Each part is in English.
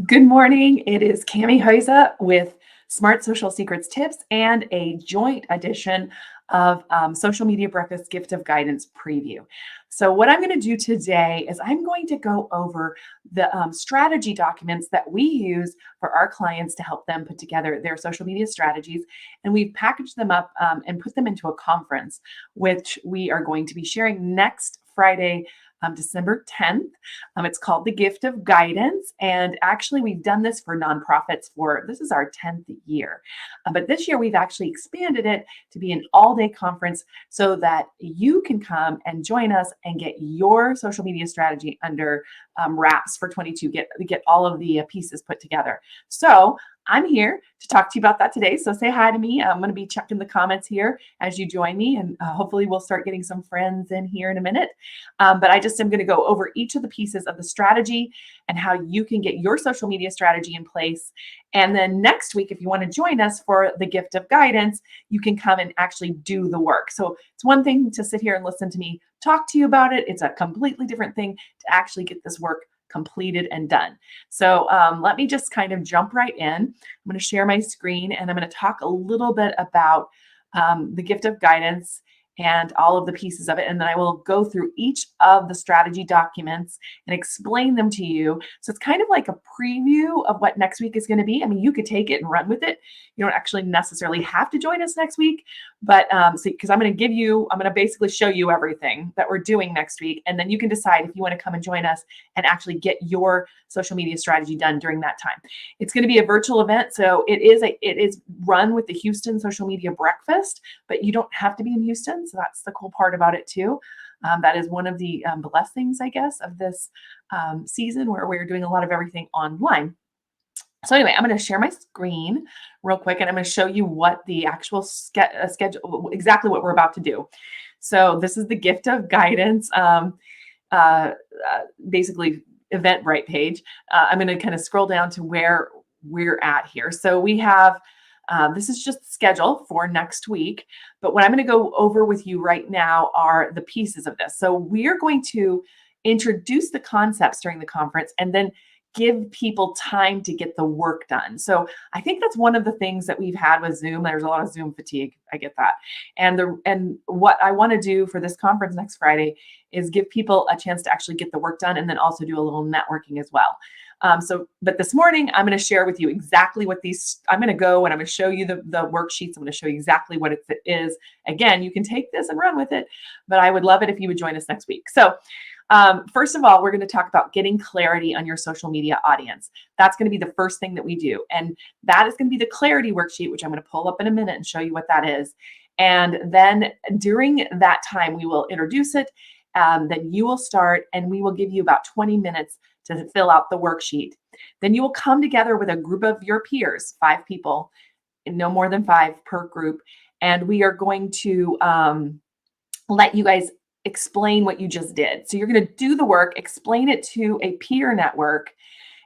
Good morning. It is Cami Heisa with Smart Social Secrets Tips and a joint edition of Social Media Breakfast Gift of Guidance preview. So, what I'm going to do today is I'm going to go over the strategy documents that we use for our clients to help them put together their social media strategies. And we've packaged them up and put them into a conference, which we are going to be sharing next Friday, December 10th. It's called The Gift of Guidance. And actually, we've done this for nonprofits for this is our 10th year. But this year, we've actually expanded it to be an all day conference so that you can come and join us and get your social media strategy under wraps for 22, get all of the pieces put together. So I'm here to talk to you about that today. So say hi to me. I'm going to be checking the comments here as you join me, and hopefully we'll start getting some friends in here in a minute. But I just am going to go over each of the pieces of the strategy and how you can get your social media strategy in place. And then next week, if you want to join us for the gift of guidance, you can come and actually do the work. So it's one thing to sit here and listen to me talk to you about it. It's a completely different thing to actually get this work completed and done. So let me just kind of jump right in. I'm going to share my screen and I'm going to talk a little bit about the gift of guidance and all of the pieces of it. And then I will go through each of the strategy documents and explain them to you. So it's kind of like a preview of what next week is going to be. I mean, you could take it and run with it. You don't actually necessarily have to join us next week, but because I'm going to basically show you everything that we're doing next week. And then you can decide if you want to come and join us and actually get your social media strategy done during that time. It's going to be a virtual event. So it is run with the Houston Social Media Breakfast, but you don't have to be in Houston. So that's the cool part about it too. That is one of the blessings, I guess, of this season where we're doing a lot of everything online. So anyway, I'm going to share my screen real quick, and I'm going to show you what the actual schedule, exactly what we're about to do. So this is the gift of guidance, basically Eventbrite page. I'm going to kind of scroll down to where we're at here. So we have this is just the schedule for next week. But what I'm going to go over with you right now are the pieces of this. So we're going to introduce the concepts during the conference and then give people time to get the work done. So I think that's one of the things that we've had with Zoom. There's a lot of Zoom fatigue. I get that. And what I want to do for this conference next Friday is give people a chance to actually get the work done and then also do a little networking as well. But this morning, I'm going to share with you exactly what I'm going to go and I'm going to show you the worksheets. I'm going to show you exactly what it is. Again, you can take this and run with it, but I would love it if you would join us next week. So first of all, we're going to talk about getting clarity on your social media audience. That's going to be the first thing that we do. And that is going to be the clarity worksheet, which I'm going to pull up in a minute and show you what that is. And then during that time, we will introduce it. Then you will start and we will give you about 20 minutes to fill out the worksheet. Then you will come together with a group of your peers, 5 people, no more than 5 per group. And we are going to let you guys explain what you just did. So you're going to do the work, explain it to a peer network,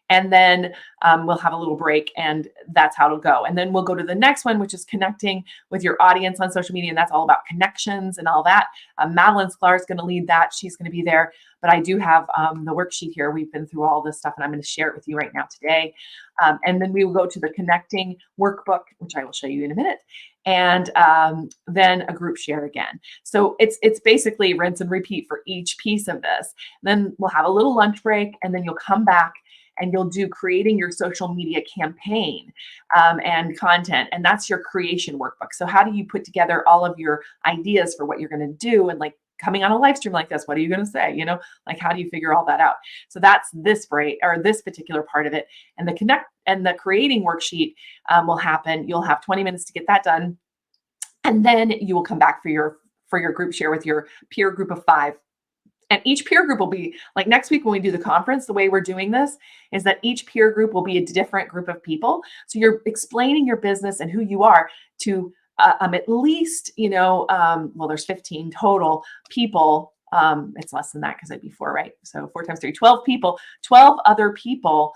and then we'll have a little break, and that's how it'll go. And then we'll go to the next one, which is connecting with your audience on social media, and that's all about connections and all that. Madeline Sklar is going to lead that. She's going to be there. But I do have the worksheet here. We've been through all this stuff, and I'm going to share it with you right now today. And then we will go to the connecting workbook, which I will show you in a minute, and then a group share again. So it's basically rinse and repeat for each piece of this. Then we'll have a little lunch break, and then you'll come back and you'll do creating your social media campaign and content. And that's your creation workbook. So how do you put together all of your ideas for what you're going to do? And like coming on a live stream like this, what are you going to say? Like how do you figure all that out? So that's this particular part of it. And the creating worksheet will happen. You'll have 20 minutes to get that done. And then you will come back for your group share with your peer group of 5. And each peer group will be like next week when we do the conference, the way we're doing this is that each peer group will be a different group of people. So you're explaining your business and who you are to at least, there's 15 total people It's less than that because it'd be 4, right? So 4 times 3, 12 people, 12 other people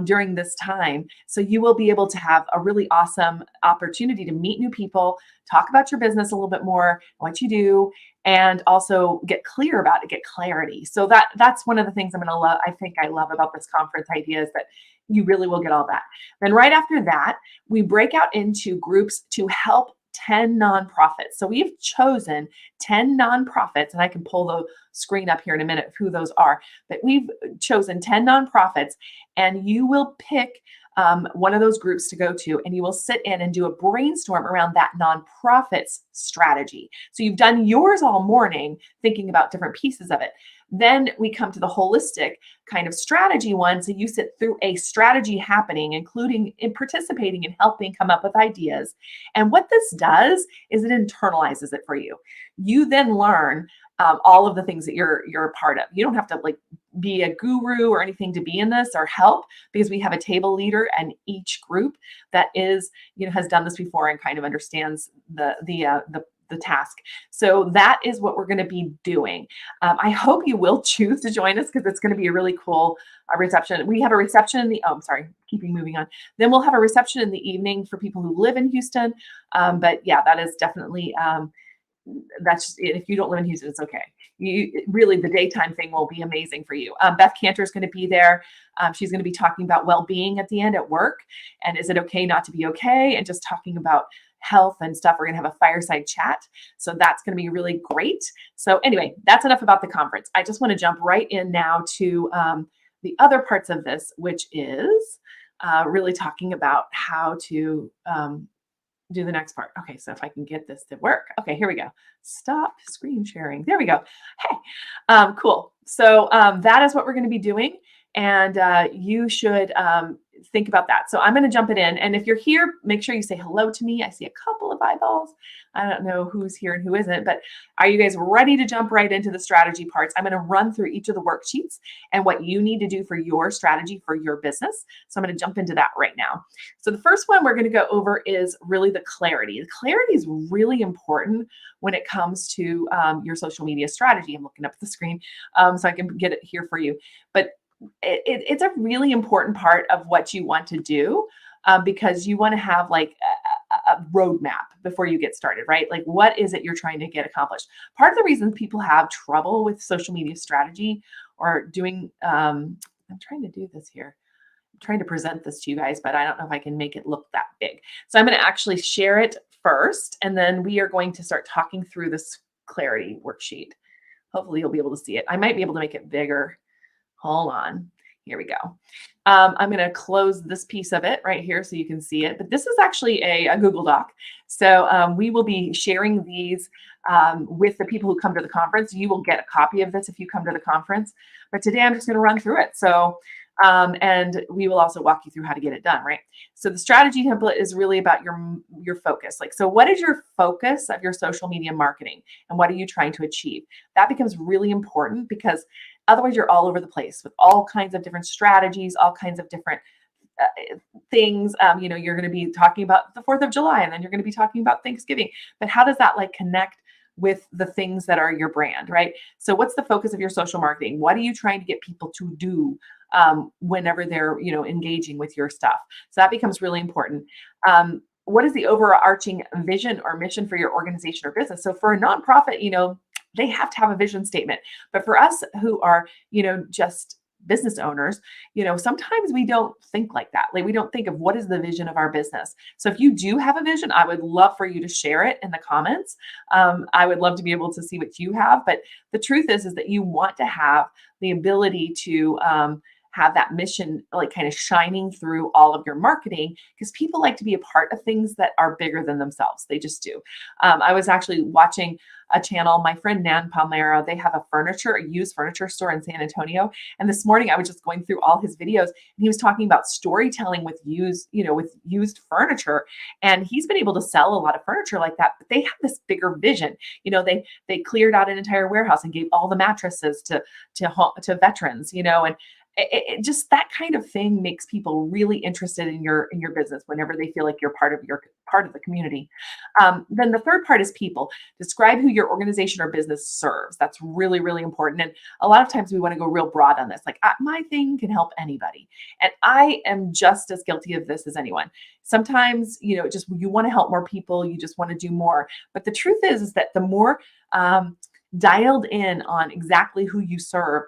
during this time. So you will be able to have a really awesome opportunity to meet new people, talk about your business a little bit more, what you do, and also get clear about it, get clarity. So that's one of the things I'm going to love. I think I love about this conference idea is that you really will get all that. Then right after that, we break out into groups to help 10 nonprofits. So we've chosen 10 nonprofits, and I can pull the screen up here in a minute of who those are, but we've chosen 10 nonprofits, and you will pick one of those groups to go to, and you will sit in and do a brainstorm around that nonprofit's strategy. So you've done yours all morning thinking about different pieces of it. Then we come to the holistic kind of strategy one. So you sit through a strategy happening, including in participating and helping come up with ideas. And what this does is it internalizes it for you. You then learn all of the things that you're a part of. You don't have to like be a guru or anything to be in this or help, because we have a table leader and each group that is, has done this before and kind of understands the task. So that is what we're going to be doing. I hope you will choose to join us because it's going to be a really cool reception. We have a reception in the, oh, I'm sorry, keeping moving on. Then we'll have a reception in the evening for people who live in Houston. But yeah, that is definitely, that's just, if you don't live in Houston, it's okay. You really, the daytime thing will be amazing for you. Beth Cantor is going to be there. She's going to be talking about well-being at the end at work, and is it okay not to be okay, and just talking about health and stuff. We're going to have a fireside chat, so that's going to be really great. So anyway, that's enough about the conference. I just want to jump right in now to the other parts of this, which is really talking about how to do the next part. Okay, so if I can get this to work. Okay, here we go. Stop screen sharing. There we go. Hey, cool. So that is what we're going to be doing. And you should think about that. So I'm going to jump it in. And if you're here, make sure you say hello to me. I see a couple of eyeballs. I don't know who's here and who isn't, but are you guys ready to jump right into the strategy parts? I'm going to run through each of the worksheets and what you need to do for your strategy for your business. So I'm going to jump into that right now. So the first one we're going to go over is really the clarity. The clarity is really important when it comes to your social media strategy. I'm looking up at the screen so I can get it here for you. But it's a really important part of what you want to do because you want to have like a roadmap before you get started, right? Like, what is it you're trying to get accomplished? Part of the reason people have trouble with social media strategy or doing, I'm trying to do this here. I'm trying to present this to you guys, but I don't know if I can make it look that big. So I'm going to actually share it first, and then we are going to start talking through this clarity worksheet. Hopefully you'll be able to see it. I might be able to make it bigger. Hold on. Here we go. I'm going to close this piece of it right here so you can see it. But this is actually a Google Doc. So we will be sharing these with the people who come to the conference. You will get a copy of this if you come to the conference. But today I'm just going to run through it. So and we will also walk you through how to get it done, right? So the strategy template is really about your focus. Like, so what is your focus of your social media marketing and what are you trying to achieve? That becomes really important because otherwise you're all over the place with all kinds of different strategies, all kinds of different things. You're going to be talking about the 4th of July, and then you're going to be talking about Thanksgiving. But how does that like connect with the things that are your brand, right? So what's the focus of your social marketing? What are you trying to get people to do whenever they're, engaging with your stuff? So that becomes really important. What is the overarching vision or mission for your organization or business? So for a nonprofit, they have to have a vision statement. But for us who are, just business owners, sometimes we don't think like that. Like, we don't think of what is the vision of our business. So if you do have a vision, I would love for you to share it in the comments. I would love to be able to see what you have. But the truth is that you want to have the ability to have that mission like kind of shining through all of your marketing, because people like to be a part of things that are bigger than themselves. They just do. I was actually watching a channel, my friend Nan Palmero, they have a used furniture store in San Antonio. And this morning I was just going through all his videos, and he was talking about storytelling with used furniture. And he's been able to sell a lot of furniture like that, but they have this bigger vision. They cleared out an entire warehouse and gave all the mattresses to veterans, just that kind of thing makes people really interested in your business whenever they feel like you're part of the community. Then the third part is people. Describe who your organization or business serves. That's really, really important. And a lot of times we want to go real broad on this, like my thing can help anybody. And I am just as guilty of this as anyone. Sometimes, just you want to help more people, you just want to do more. But the truth is that the more dialed in on exactly who you serve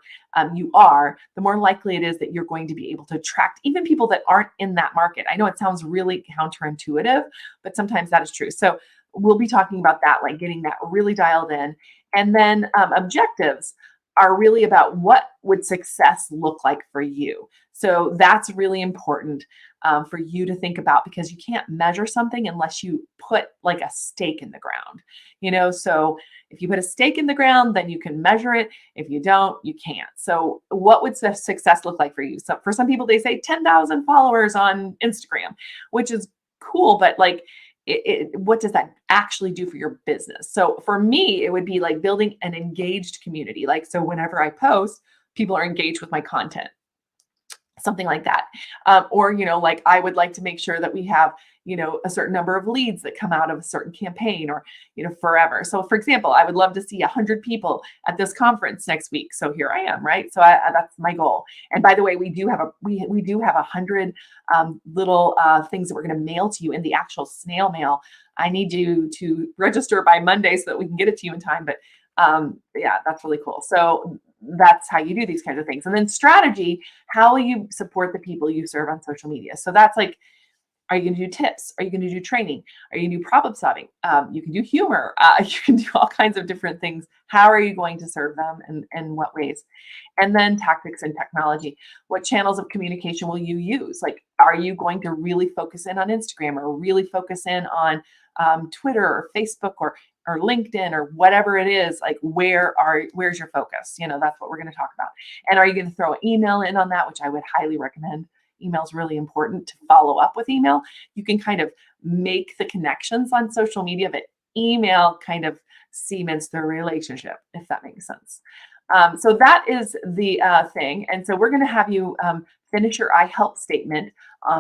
you are, the more likely it is that you're going to be able to attract even people that aren't in that market. I know it sounds really counterintuitive, but sometimes that is true. So we'll be talking about that, like getting that really dialed in. And then objectives are really about what would success look like for you. So that's really important for you to think about, because you can't measure something unless you put like a stake in the ground. So if you put a stake in the ground, then you can measure it. If you don't, you can't. So what would success look like for you? So for some people, they say 10,000 followers on Instagram, which is cool, but like, what does that actually do for your business? So for me, it would be like building an engaged community. Like, so whenever I post, people are engaged with my content, something like that. Or, like I would like to make sure that we have, a certain number of leads that come out of a certain campaign, or, forever. So for example, I would love to see 100 people at this conference next week. So here I am, right? So that's my goal. And by the way, we do have we do have 100 little things that we're going to mail to you in the actual snail mail. I need you to register by Monday so that we can get it to you in time. But yeah, that's really cool. So that's how you do these kinds of things. And then strategy, how will you support the people you serve on social media? So that's like, are you going to do tips? Are you going to do training? Are you going to do problem solving? You can do humor. You can do all kinds of different things. How are you going to serve them, and what ways? And then tactics and technology. What channels of communication will you use? Like, are you going to really focus in on Instagram, or really focus in on Twitter or Facebook or LinkedIn or whatever it is? Like, where's your focus? That's what we're going to talk about. And are you going to throw an email in on that, which I would highly recommend? Email is really important to follow up with email. You can kind of make the connections on social media, but email kind of cements the relationship, if that makes sense. So that is the thing. And so we're going to have you finish your I help statement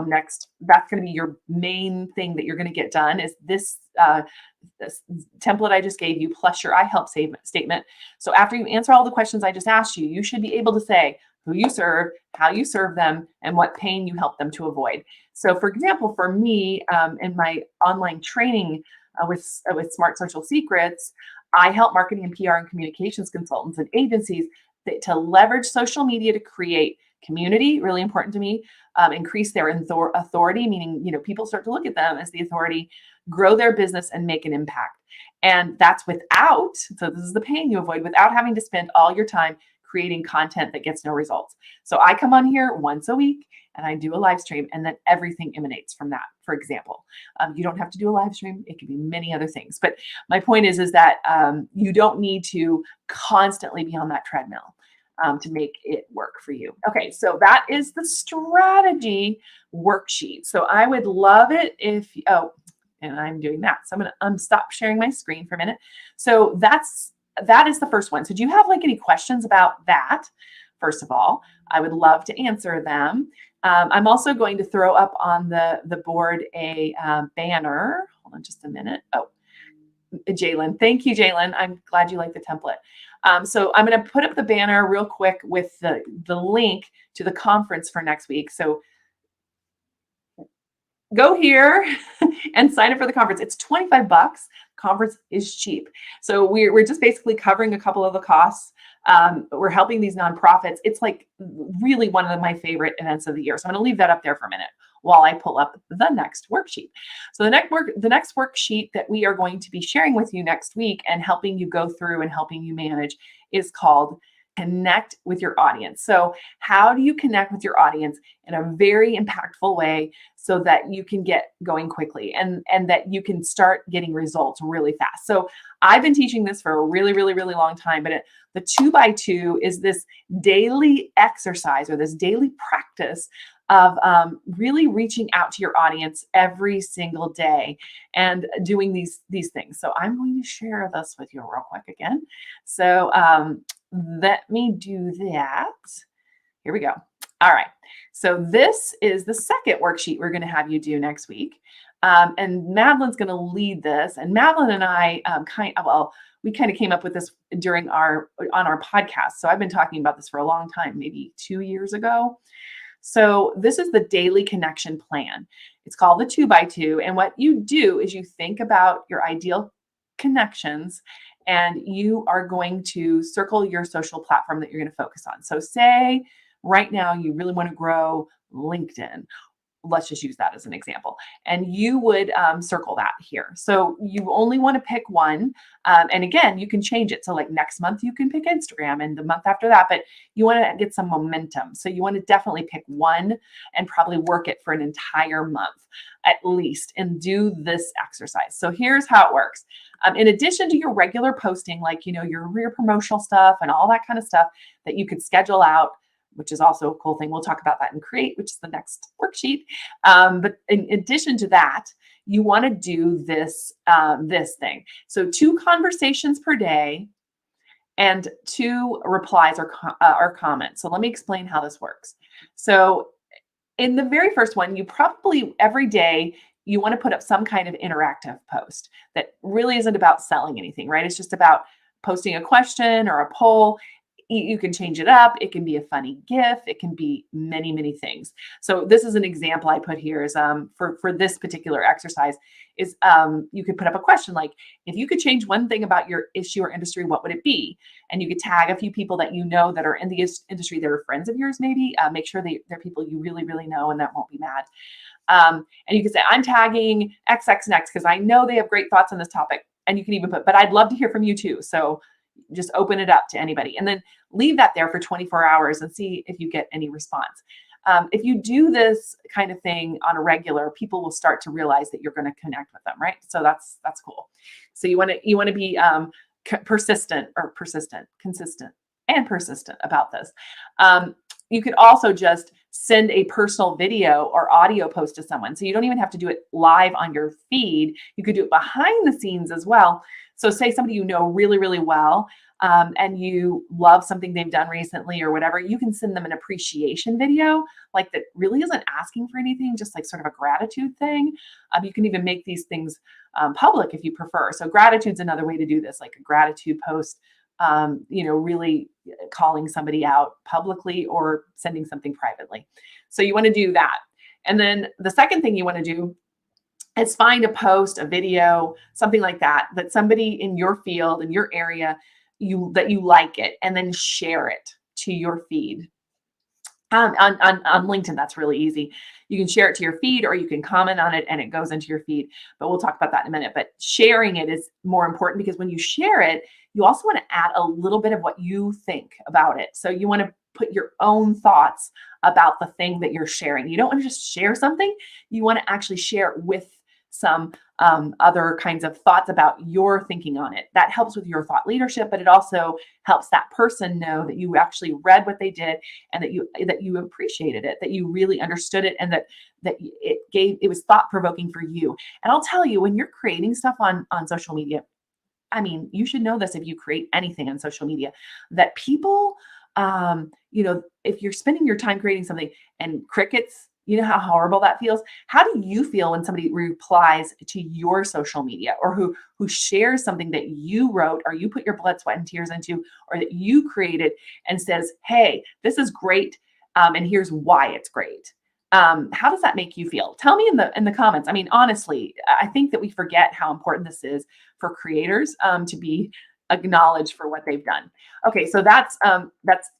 next. That's going to be your main thing that you're going to get done, is this template I just gave you plus your I help statement. So after you answer all the questions I just asked you, you should be able to say who you serve, how you serve them, and what pain you help them to avoid. So for example, for me, in my online training with Smart Social Secrets, I help marketing and PR and communications consultants and agencies to leverage social media to create community, really important to me, increase their authority, meaning, people start to look at them as the authority, grow their business, and make an impact. And that's without, so this is the pain you avoid, without having to spend all your time creating content that gets no results. So I come on here once a week and I do a live stream, and then everything emanates from that. For example, you don't have to do a live stream. It could be many other things. But my point is that you don't need to constantly be on that treadmill to make it work for you. Okay, so that is the strategy worksheet. So I would love it if, and I'm doing that. So I'm going to stop sharing my screen for a minute. So that is the first one. So do you have like any questions about that? First of all, I would love to answer them. I'm also going to throw up on the board a banner. Hold on just a minute. Oh, Jalen. Thank you, Jalen. I'm glad you like the template. So I'm going to put up the banner real quick with the link to the conference for next week. So go here and sign up for the conference. It's $25. Conference is cheap. So we're just basically covering a couple of the costs. We're helping these nonprofits. It's like really one of my favorite events of the year. So I'm going to leave that up there for a minute while I pull up the next worksheet. So the next worksheet that we are going to be sharing with you next week and helping you go through and helping you manage is called Connect with Your Audience. So how do you connect with your audience in a very impactful way so that you can get going quickly and that you can start getting results really fast? So I've been teaching this for a really, really, really long time, but the 2x2 is this daily exercise or this daily practice of really reaching out to your audience every single day and doing these things. So I'm going to share this with you real quick again. So let me do that. Here we go. All right. So this is the second worksheet we're going to have you do next week. And Madeline's going to lead this. And Madeline and I we kind of came up with this during on our podcast. So I've been talking about this for a long time, maybe 2 years ago. So this is the daily connection plan. It's called the 2x2. And what you do is you think about your ideal connections and you are going to circle your social platform that you're going to focus on. So say right now you really want to grow LinkedIn. Let's just use that as an example. And you would circle that here. So you only want to pick one. And again, you can change it. So like next month, you can pick Instagram and the month after that, but you want to get some momentum. So you want to definitely pick one and probably work it for an entire month at least and do this exercise. So here's how it works. In addition to your regular posting, like, your promotional stuff and all that kind of stuff that you could schedule out, which is also a cool thing. We'll talk about that in Create, which is the next worksheet. But in addition to that, you want to do this thing. So 2 conversations per day and 2 replies or comments. So let me explain how this works. So in the very first one, you probably every day you want to put up some kind of interactive post that really isn't about selling anything, right? It's just about posting a question or a poll. You can change it up. It can be a funny GIF. It can be many, many things. So this is an example I put here is for this particular exercise is you could put up a question like, if you could change one thing about your issue or industry, what would it be? And you could tag a few people that you know that are in the industry that are friends of yours, maybe. Make sure they're people you really, really know and that won't be mad. And you can say, I'm tagging XX next because I know they have great thoughts on this topic. And you can even put, but I'd love to hear from you too. So just open it up to anybody and then leave that there for 24 hours and see if you get any response. If you do this kind of thing on a regular, people will start to realize that you're going to connect with them, right? So that's cool. So you want to be consistent and persistent about this. You could also just send a personal video or audio post to someone. So you don't even have to do it live on your feed. You could do it behind the scenes as well. So say somebody you know really, really well, and you love something they've done recently or whatever, you can send them an appreciation video like that really isn't asking for anything, just like sort of a gratitude thing. You can even make these things public if you prefer. So gratitude's another way to do this, like a gratitude post, really calling somebody out publicly or sending something privately. So you want to do that. And then the second thing you want to do is find a post, a video, something like that somebody in your field, in your area, that you like it, and then share it to your feed. On LinkedIn, that's really easy. You can share it to your feed or you can comment on it and it goes into your feed. But we'll talk about that in a minute. But sharing it is more important because when you share it, you also want to add a little bit of what you think about it. So you want to put your own thoughts about the thing that you're sharing. You don't want to just share something. You want to actually share it with some other kinds of thoughts about your thinking on it. That helps with your thought leadership, but it also helps that person know that you actually read what they did and that you appreciated it, that you really understood it, and that it was thought provoking for you. And I'll tell you, when you're creating stuff on social media, I mean, you should know this if you create anything on social media, that people, if you're spending your time creating something and crickets, you know how horrible that feels? How do you feel when somebody replies to your social media or who shares something that you wrote or you put your blood, sweat, and tears into, or that you created and says, hey, this is great, and here's why it's great? How does that make you feel? Tell me in the comments. I mean, honestly, I think that we forget how important this is for creators to be acknowledged for what they've done. Okay, so that's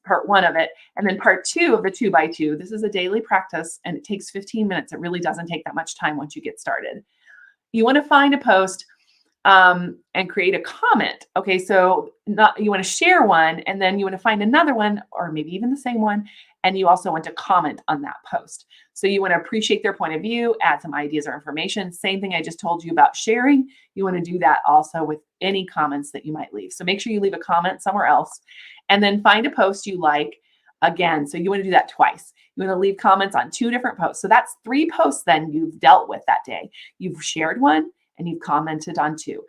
part 1 of it. And then part 2 of the 2x2, this is a daily practice and it takes 15 minutes. It really doesn't take that much time once you get started. You want to find a post and create a comment. Okay, so you want to share one and then you want to find another one or maybe even the same one. And you also want to comment on that post. So you want to appreciate their point of view, add some ideas or information. Same thing I just told you about sharing. You want to do that also with any comments that you might leave. So make sure you leave a comment somewhere else and then find a post you like again. So you want to do that twice. You want to leave comments on 2 different posts. So that's 3 posts then you've dealt with that day. You've shared one and you've commented on 2.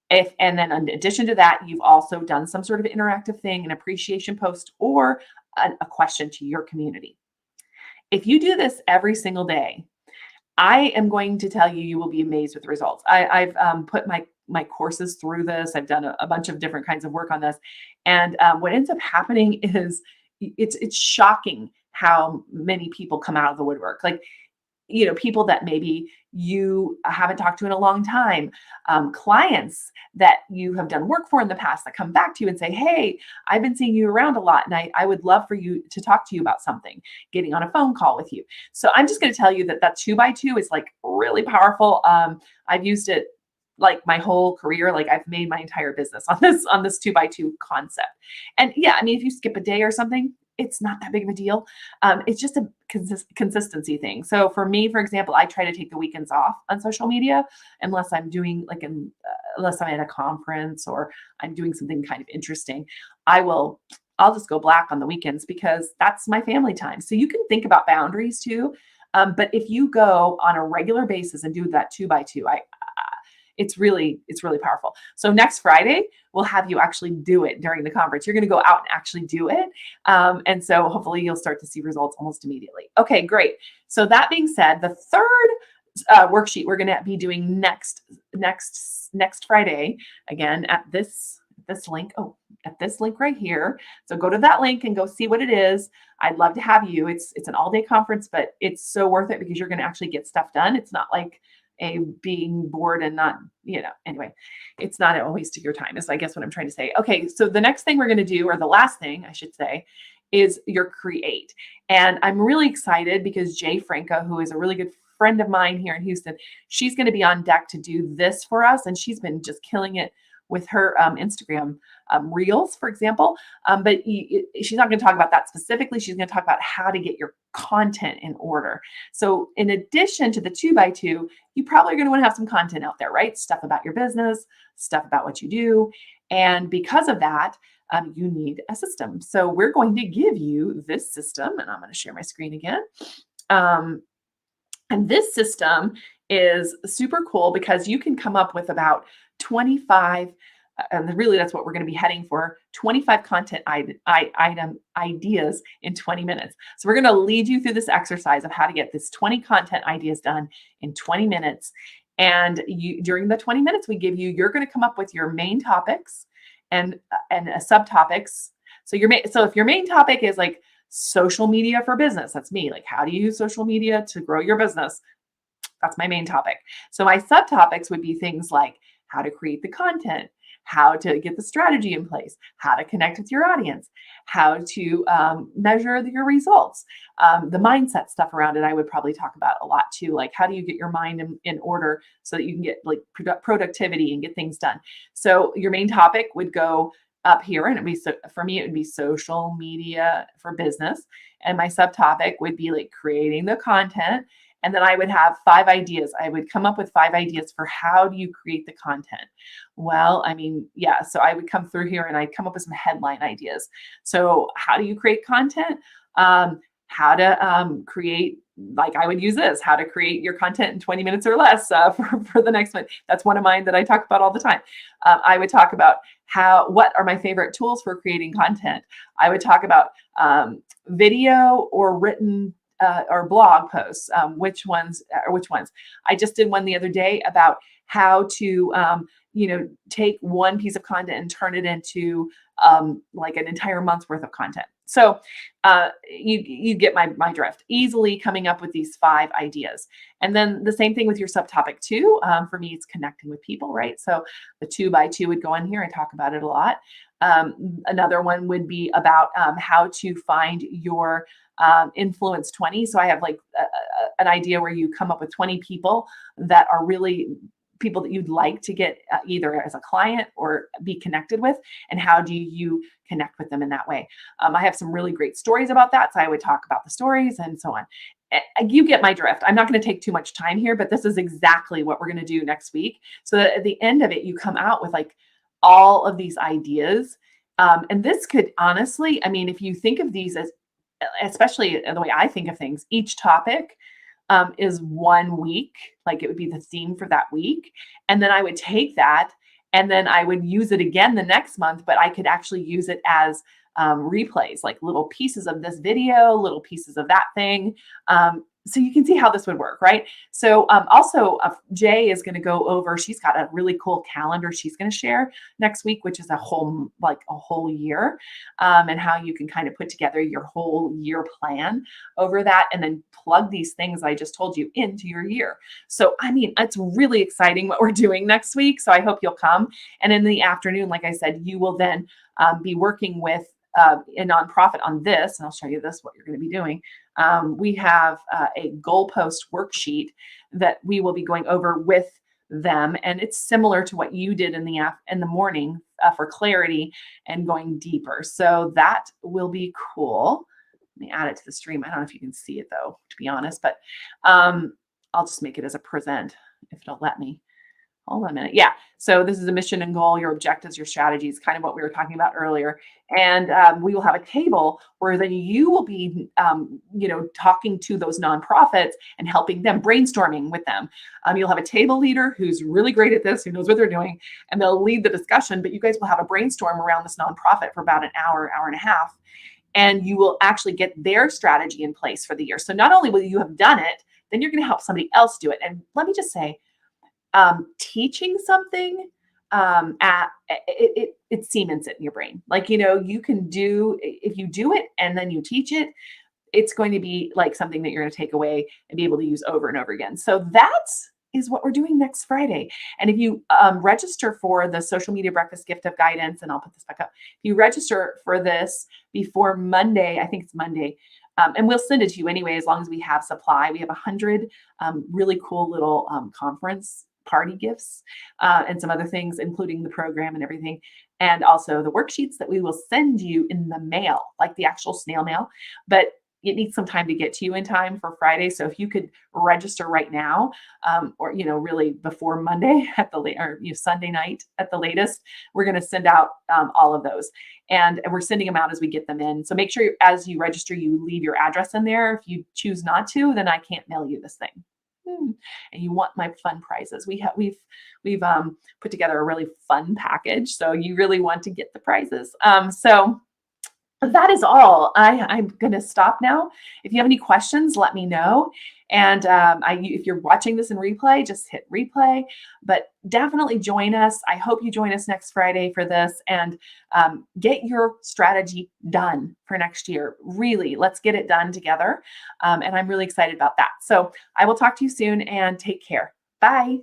And then in addition to that, you've also done some sort of interactive thing, an appreciation post or a question to your community. If you do this every single day, I am going to tell you, you will be amazed with the results. I've put my courses through this. I've done a bunch of different kinds of work on this, and what ends up happening is it's shocking how many people come out of the woodwork. Like, people that maybe you haven't talked to in a long time, clients that you have done work for in the past that come back to you and say, hey, I've been seeing you around a lot and I would love for you to talk to you about something, getting on a phone call with you. So I'm just going to tell you that 2x2 is like really powerful. I've used it like my whole career. Like, I've made my entire business on this 2x2 concept. And yeah, I mean, if you skip a day or something, it's not that big of a deal. It's just a consistency thing. So for me, for example, I try to take the weekends off on social media unless I'm doing unless I'm at a conference or I'm doing something kind of interesting. I'll just go black on the weekends because that's my family time. So you can think about boundaries too. But if you go on a regular basis and do that 2x2, it's really powerful. So next Friday, we'll have you actually do it during the conference. You're going to go out and actually do it. And so hopefully you'll start to see results almost immediately. Okay, great. So that being said, the third worksheet we're going to be doing next Friday, again at this link. Oh, at this link right here. So go to that link and go see what it is. I'd love to have you. It's an all-day conference, but it's so worth it because you're going to actually get stuff done. It's not like a being bored and not, anyway, it's not a waste of your time is I guess what I'm trying to say. Okay, so the next thing we're going to do, or the last thing I should say, is your create. And I'm really excited because Jay Franco, who is a really good friend of mine here in Houston, she's going to be on deck to do this for us. And she's been just killing it with her Instagram reels, for example. But she's not going to talk about that specifically. She's going to talk about how to get your content in order. So in addition to the 2x2, you probably are going to want to have some content out there, right? Stuff about your business, stuff about what you do. And because of that, you need a system. So we're going to give you this system, and I'm going to share my screen again. And this system is super cool because you can come up with about 25, and really that's what we're going to be heading for, 25 content item ideas in 20 minutes. So we're going to lead you through this exercise of how to get this 20 content ideas done in 20 minutes. And during the 20 minutes we give you, you're going to come up with your main topics and subtopics. So if your main topic is like social media for business, that's me. Like, how do you use social media to grow your business? That's my main topic. So my subtopics would be things like how to create the content, how to get the strategy in place, how to connect with your audience, how to measure your results, the mindset stuff around it. I would probably talk about a lot too, like how do you get your mind in order so that you can get like productivity and get things done. So your main topic would go up here, and for me, it would be social media for business. And my subtopic would be like creating the content. And then I would have 5 ideas. I would come up with 5 ideas for how do you create the content? Well, I mean, yeah, so I would come through here and I'd come up with some headline ideas. So how do you create content? How to create, like I would use this, how to create your content in 20 minutes or less for the next one. That's one of mine that I talk about all the time. I would talk about what are my favorite tools for creating content. I would talk about video or written or blog posts, which ones. I just did one the other day about how to, take one piece of content and turn it into like an entire month's worth of content. So you get my drift. Easily coming up with these 5 ideas. And then the same thing with your subtopic too. For me, it's connecting with people, right? So the 2x2 would go in here. I talk about it a lot. Another one would be about how to find your influence 20. So I have like an idea where you come up with 20 people that are really people that you'd like to get either as a client or be connected with, and how do you connect with them in that way. I have some really great stories about that, so I would talk about the stories and so on. You get my drift. I'm not going to take too much time here, but this is exactly what we're going to do next week, so that at the end of it, you come out with like all of these ideas. And this could honestly, I mean, if you think of these as, especially the way I think of things, each topic is 1 week, like it would be the theme for that week. And then I would take that and then I would use it again the next month, but I could actually use it as replays, like little pieces of this video, little pieces of that thing. So you can see how this would work, right? So also Jay is going to go over, she's got a really cool calendar she's going to share next week, which is a whole year, and how you can kind of put together your whole year plan over that and then plug these things I just told you into your year. So, I mean, it's really exciting what we're doing next week. So I hope you'll come. And in the afternoon, like I said, you will then be working with a nonprofit on this, and I'll show you this, what you're going to be doing. We have a goalpost worksheet that we will be going over with them, and it's similar to what you did in the morning for clarity and going deeper. So that will be cool. Let me add it to the stream. I don't know if you can see it though, to be honest, but I'll just make it as a present if it'll let me. Hold on a minute. Yeah. So this is a mission and goal, your objectives, your strategies, kind of what we were talking about earlier. And we will have a table where then you will be, talking to those nonprofits and helping them, brainstorming with them. You'll have a table leader who's really great at this, who knows what they're doing, and they'll lead the discussion. But you guys will have a brainstorm around this nonprofit for about an hour, hour and a half. And you will actually get their strategy in place for the year. So not only will you have done it, then you're going to help somebody else do it. And let me just say, teaching something it cements it in your brain. Like, you can do, if you do it and then you teach it, it's going to be like something that you're going to take away and be able to use over and over again. So that's is what we're doing next Friday. And if you register for the social media breakfast gift of guidance, and I'll put this back up, if you register for this before Monday, I think it's Monday, and we'll send it to you anyway, as long as we have supply. We have 100 really cool little conference party gifts and some other things, including the program and everything. And also the worksheets that we will send you in the mail, like the actual snail mail. But it needs some time to get to you in time for Friday. So if you could register right now, or really before Monday at the Sunday night at the latest, we're going to send out all of those, and we're sending them out as we get them in. So make sure as you register, you leave your address in there. If you choose not to, then I can't mail you this thing. And you want my fun prizes. We've put together a really fun package, so you really want to get the prizes. So that is all. I'm going to stop now. If you have any questions, let me know. And if you're watching this in replay, just hit replay. But definitely join us. I hope you join us next Friday for this, and get your strategy done for next year. Really, let's get it done together. And I'm really excited about that. So I will talk to you soon, and take care. Bye.